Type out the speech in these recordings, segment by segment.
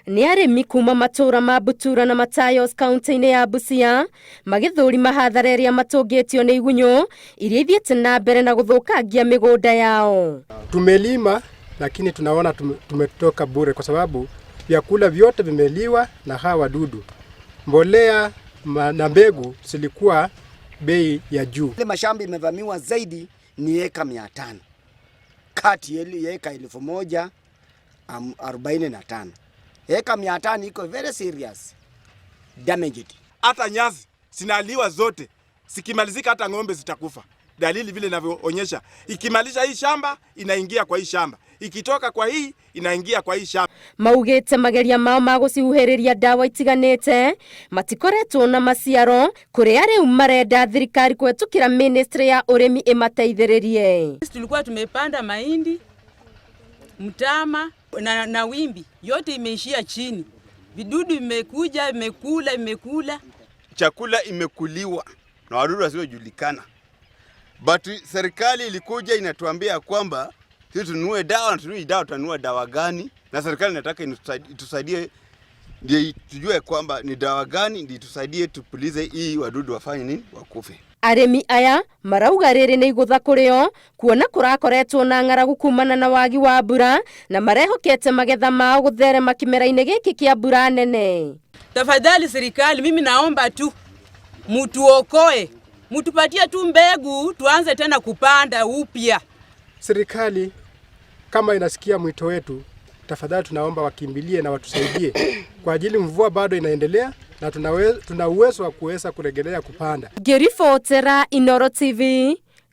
Nĩ arĩmi kuma matura ma Butura na Matayos kaunti-inĩ ya Busia magĩthũrima hathara ĩrĩa matũngĩtio nĩ igunyũ iria ithiĩte na mbere na gũthũkangia mĩgũnda yao. Tumelima lakini tunaona tumetoka bure kwa sababu vyakula vyote vimeliwa na hawa wadudu. Mbolea na mbegu zilikuwa bei ya juu. Ile mashamba imevamiwa zaidi ni eka 500. Kati ya eka 1145. Eka 500 iko very serious damaged. Hata nyasi sinaliwa zote. Sikimalizika hata ng'ombe zitakufa. Dalili vile ninavyoonyesha. Ikimalisha hii shamba inaingia kwa hii shamba. Ikitoka kwa hii inaingia kwa hii shamba. Maugĩte mageria mao ma gũcihuhĩrĩria ndawa itiganĩte matikoretwo na maciaro kũrĩa rĩu marenda thirikari kũhetũkĩra ministry ya ũrĩmi ĩmateithĩrĩrie. Tulikuwa tumepanda mahindi, mtama na wimbi yote imeishia chini. Vidudu imekuja, imekula. Chakula imekuliwa na wadudu wasiojulikana. But serikali ilikuja inatuambia kwamba sisi tununue dawa, na tununue dawa, tununua dawa gani? Na serikali inataka itusaidie ndio tujue kwamba ni dawa gani ndio tusaidie tupulize hii wadudu wafanye nini wakufe. Arĩmi aya marauga rĩrĩ nĩ igũtha kũrĩo kuona kũrakoretwo na ng'aragu kumana na wagi wa mbura na marehokete magetha mao gũtherema kĩmera-inĩ gĩkĩ kĩa mbura nene. Tafadhali serikali, mimi naomba tu mtuokoe, mtupatie tu mbegu tuanze tena kupanda upya. Serikali kama inasikia mwito wetu, tafadhali tunaomba wakimbilie na watusaidie kwa ajili mvua bado inaendelea na tuna uwezo wa kuweza kurejelea kupanda. Ngĩribotera Inooro TV,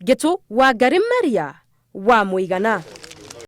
Getu wa Maria wa Mũigana.